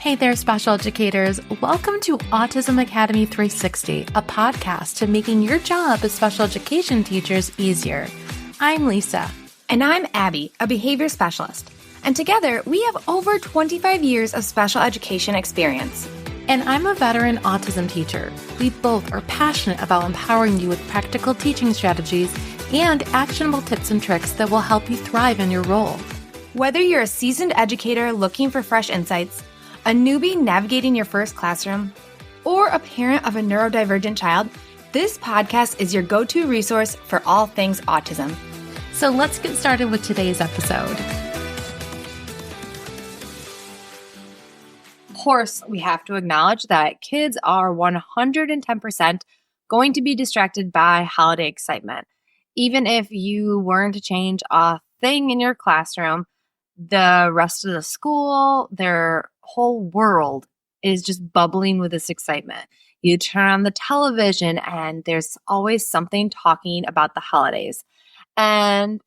Hey there, special educators. Welcome to Autism Academy 360, a podcast to making your job as special education teachers easier. I'm Lisa. And I'm Abby, a behavior specialist. And together, we have over 25 years of special education experience. And I'm a veteran autism teacher. We both are passionate about empowering you with practical teaching strategies and actionable tips and tricks that will help you thrive in your role. Whether you're a seasoned educator looking for fresh insights, a newbie navigating your first classroom, or a parent of a neurodivergent child, this podcast is your go-to resource for all things autism. So let's get started with today's episode. Of course, we have to acknowledge that kids are 110% going to be distracted by holiday excitement. Even if you weren't to change a thing in your classroom, the rest of the school, their whole world is just bubbling with this excitement. You turn on the television and there's always something talking about the holidays. And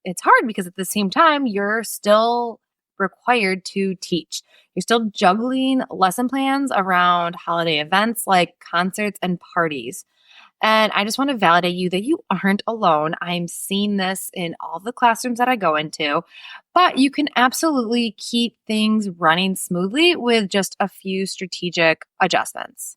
it's hard because at the same time, you're still required to teach. You're still juggling lesson plans around holiday events like concerts and parties. And I just want to validate you that you aren't alone. I'm seeing this in all the classrooms that I go into, but you can absolutely keep things running smoothly with just a few strategic adjustments.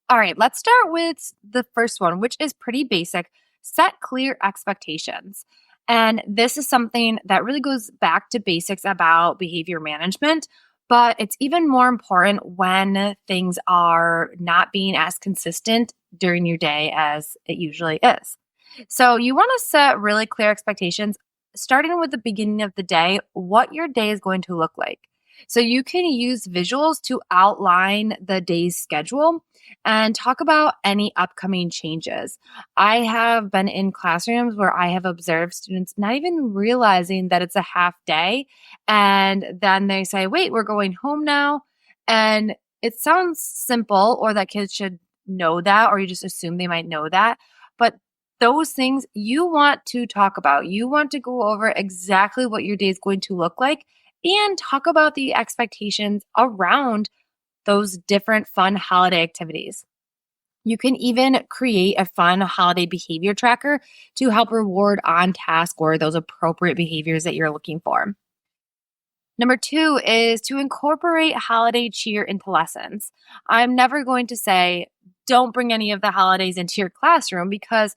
All right, let's start with the first one, which is pretty basic. Set clear expectations. And this is something that really goes back to basics about behavior management, but it's even more important when things are not being as consistent during your day as it usually is. So you want to set really clear expectations, starting with the beginning of the day, what your day is going to look like. So you can use visuals to outline the day's schedule and talk about any upcoming changes. I have been in classrooms where I have observed students not even realizing that it's a half day. And then they say, wait, we're going home now. And it sounds simple, or that kids should know that, or you just assume they might know that. But those things you want to talk about. You want to go over exactly what your day is going to look like and talk about the expectations around those different fun holiday activities. You can even create a fun holiday behavior tracker to help reward on task or those appropriate behaviors that you're looking for. Number 2 is to incorporate holiday cheer into lessons. I'm never going to say, don't bring any of the holidays into your classroom, because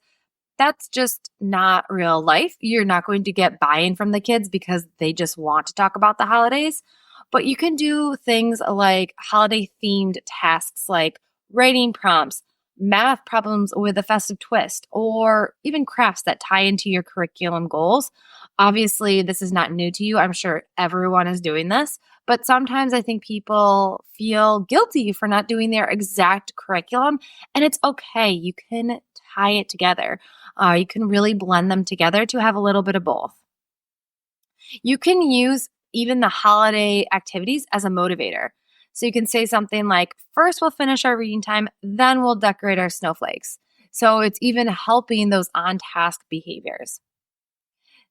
that's just not real life. You're not going to get buy-in from the kids because they just want to talk about the holidays. But you can do things like holiday-themed tasks like writing prompts, math problems with a festive twist, or even crafts that tie into your curriculum goals. Obviously, this is not new to you. I'm sure everyone is doing this. But sometimes I think people feel guilty for not doing their exact curriculum, and it's okay. You can tie it together. You can really blend them together to have a little bit of both. You can use even the holiday activities as a motivator. So you can say something like, first we'll finish our reading time, then we'll decorate our snowflakes. So it's even helping those on-task behaviors.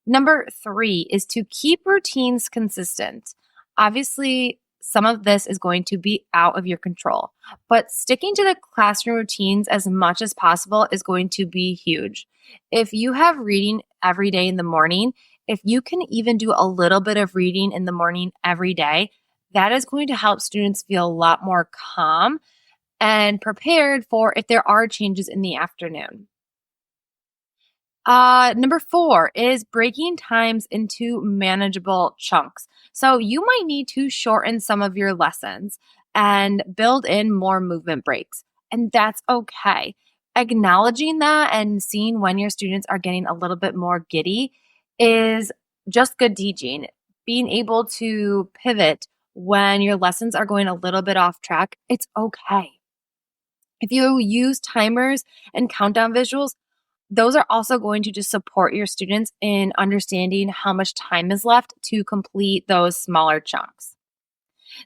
Number 3 is to keep routines consistent. Obviously, some of this is going to be out of your control, but sticking to the classroom routines as much as possible is going to be huge. If you have reading every day in the morning, if you can even do a little bit of reading in the morning every day, that is going to help students feel a lot more calm and prepared for if there are changes in the afternoon. Number 4 is breaking times into manageable chunks. So you might need to shorten some of your lessons and build in more movement breaks. And that's okay. Acknowledging that and seeing when your students are getting a little bit more giddy is just good teaching. Being able to pivot when your lessons are going a little bit off track, it's okay. If you use timers and countdown visuals, those are also going to just support your students in understanding how much time is left to complete those smaller chunks.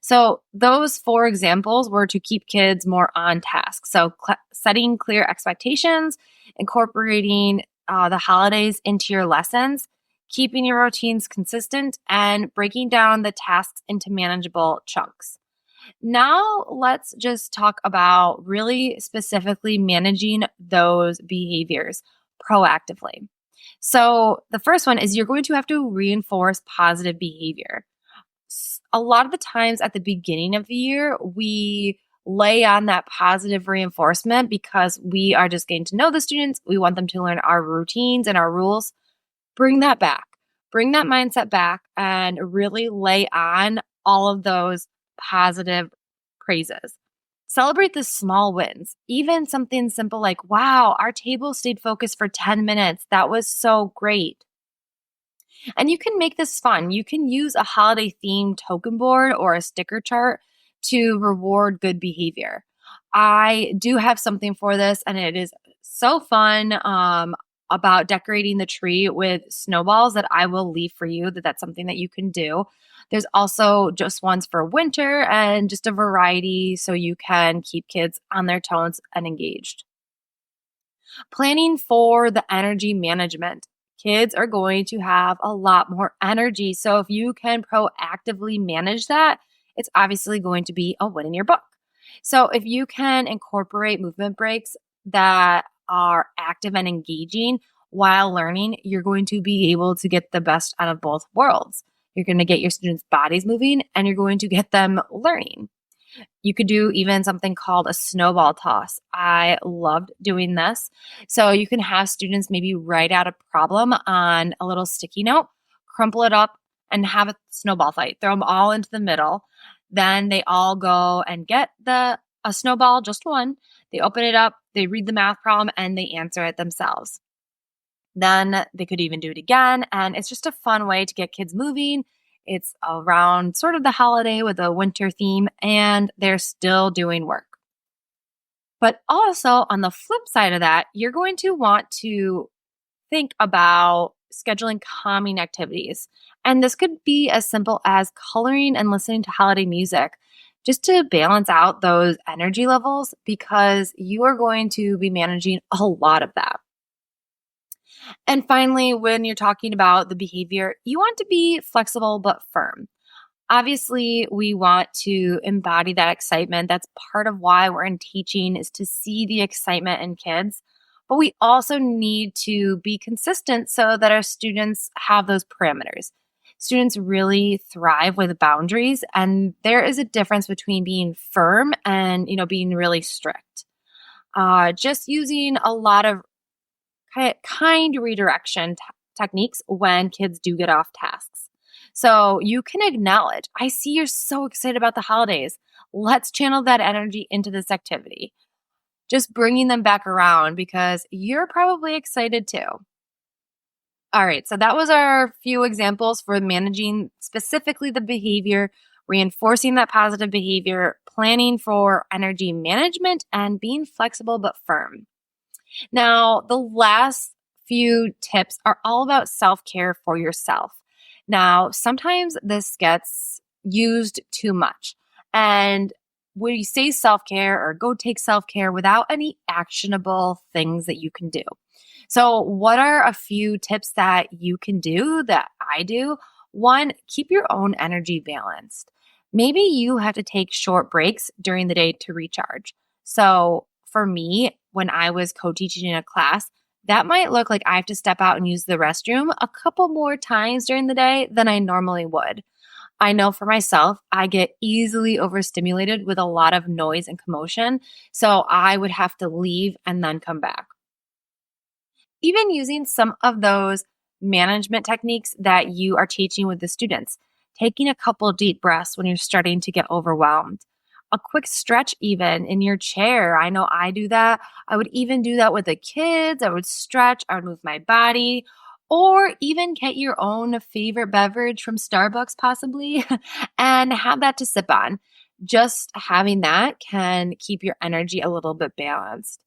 So those 4 examples were to keep kids more on task. So setting clear expectations, incorporating the holidays into your lessons, keeping your routines consistent, and breaking down the tasks into manageable chunks. Now, let's just talk about really specifically managing those behaviors proactively. So, the first one is you're going to have to reinforce positive behavior. A lot of the times at the beginning of the year, we lay on that positive reinforcement because we are just getting to know the students. We want them to learn our routines and our rules. Bring that back. Bring that mindset back and really lay on all of those positive praises. Celebrate the small wins, even something simple like, wow, our table stayed focused for 10 minutes. That was so great. And you can make this fun. You can use a holiday themed token board or a sticker chart to reward good behavior. I do have something for this, and it is so fun about decorating the tree with snowballs that I will leave for you. That's something that you can do. There's also just ones for winter and just a variety so you can keep kids on their toes and engaged. Planning for the energy management. Kids are going to have a lot more energy. So if you can proactively manage that, it's obviously going to be a win in your book. So if you can incorporate movement breaks that are active and engaging while learning, you're going to be able to get the best out of both worlds. You're going to get your students' bodies moving and you're going to get them learning. You could do even something called a snowball toss. I loved doing this. So you can have students maybe write out a problem on a little sticky note, crumple it up, and have a snowball fight. Throw them all into the middle. Then they all go and get a snowball, just one. They open it up, they read the math problem, and they answer it themselves. Then they could even do it again. And it's just a fun way to get kids moving. It's around sort of the holiday with a winter theme, and they're still doing work. But also on the flip side of that, you're going to want to think about scheduling calming activities. And this could be as simple as coloring and listening to holiday music just to balance out those energy levels because you are going to be managing a lot of that. And finally, when you're talking about the behavior, you want to be flexible but firm. Obviously, we want to embody that excitement. That's part of why we're in teaching is to see the excitement in kids. But we also need to be consistent so that our students have those parameters. Students really thrive with boundaries, and there is a difference between being firm and being really strict. Just using a lot of kind redirection techniques when kids do get off tasks. So you can acknowledge, I see you're so excited about the holidays. Let's channel that energy into this activity. Just bringing them back around because you're probably excited too. All right, so that was our few examples for managing specifically the behavior, reinforcing that positive behavior, planning for energy management, and being flexible but firm. Now, the last few tips are all about self-care for yourself. Now, sometimes this gets used too much. And when you say self-care or go take self-care without any actionable things that you can do. So, what are a few tips that you can do that I do? One, keep your own energy balanced. Maybe you have to take short breaks during the day to recharge. So, for me, when I was co-teaching in a class, that might look like I have to step out and use the restroom a couple more times during the day than I normally would. I know for myself, I get easily overstimulated with a lot of noise and commotion, so I would have to leave and then come back. Even using some of those management techniques that you are teaching with the students, taking a couple deep breaths when you're starting to get overwhelmed. A quick stretch even in your chair. I know I do that. I would even do that with the kids. I would stretch, I would move my body, or even get your own favorite beverage from Starbucks possibly and have that to sip on. Just having that can keep your energy a little bit balanced.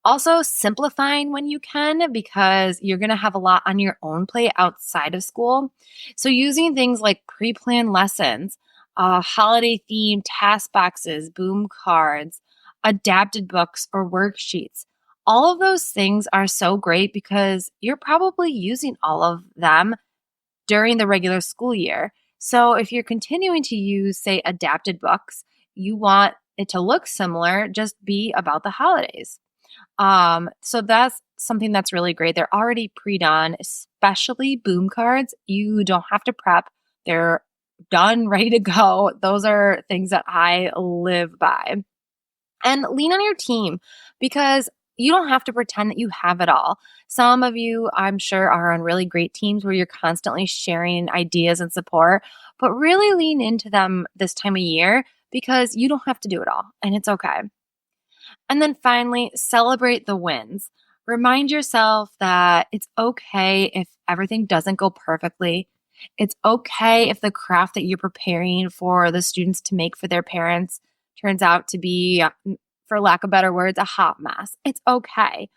Also, simplifying when you can because you're going to have a lot on your own plate outside of school. So using things like pre-planned lessons, holiday-themed task boxes, boom cards, adapted books, or worksheets. All of those things are so great because you're probably using all of them during the regular school year. So if you're continuing to use, say, adapted books, you want it to look similar, just be about the holidays. So that's something that's really great. They're already pre-done, especially boom cards. You don't have to prep. They're done, ready to go. Those are things that I live by. And lean on your team because you don't have to pretend that you have it all. Some of you, I'm sure, are on really great teams where you're constantly sharing ideas and support, but really lean into them this time of year because you don't have to do it all, and it's okay. And then finally, celebrate the wins. Remind yourself that it's okay if everything doesn't go perfectly. It's okay if the craft that you're preparing for the students to make for their parents turns out to be, for lack of better words, a hot mess. It's okay.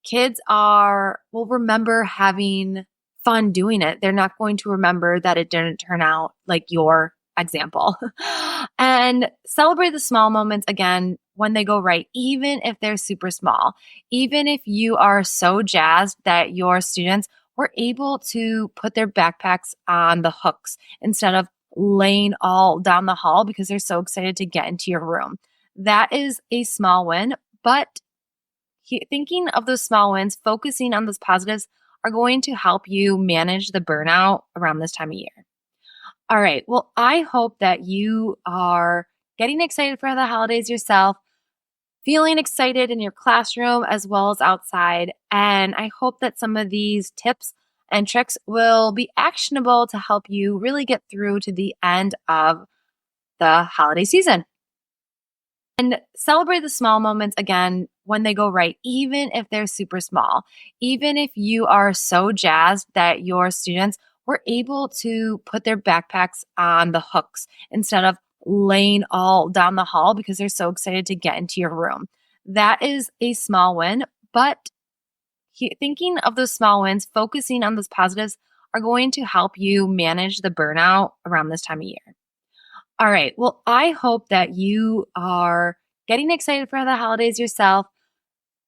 Kids will remember having fun doing it. They're not going to remember that it didn't turn out like your example. And celebrate the small moments again when they go right, even if they're super small. Even if you are so jazzed that your students were able to put their backpacks on the hooks instead of laying all down the hall because they're so excited to get into your room. That is a small win, but thinking of those small wins, focusing on those positives are going to help you manage the burnout around this time of year. All right. Well, I hope that you are getting excited for the holidays yourself, feeling excited in your classroom as well as outside. And I hope that some of these tips and tricks will be actionable to help you really get through to the end of the holiday season. And celebrate the small moments again when they go right, even if they're super small. Even if you are so jazzed that your students were able to put their backpacks on the hooks instead of laying all down the hall because they're so excited to get into your room. That is a small win, but thinking of those small wins, focusing on those positives are going to help you manage the burnout around this time of year. All right. Well, I hope that you are getting excited for the holidays yourself,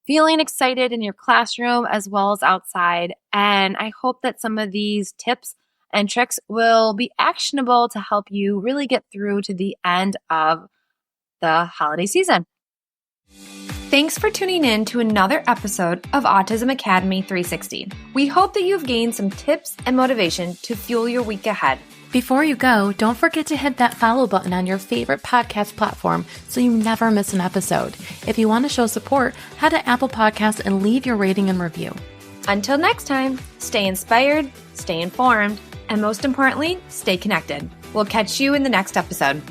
feeling excited in your classroom as well as outside. And I hope that some of these tips and tricks will be actionable to help you really get through to the end of the holiday season. Thanks for tuning in to another episode of Autism Academy 360. We hope that you've gained some tips and motivation to fuel your week ahead. Before you go, don't forget to hit that follow button on your favorite podcast platform so you never miss an episode. If you want to show support, head to Apple Podcasts and leave your rating and review. Until next time, stay inspired, stay informed, and most importantly, stay connected. We'll catch you in the next episode.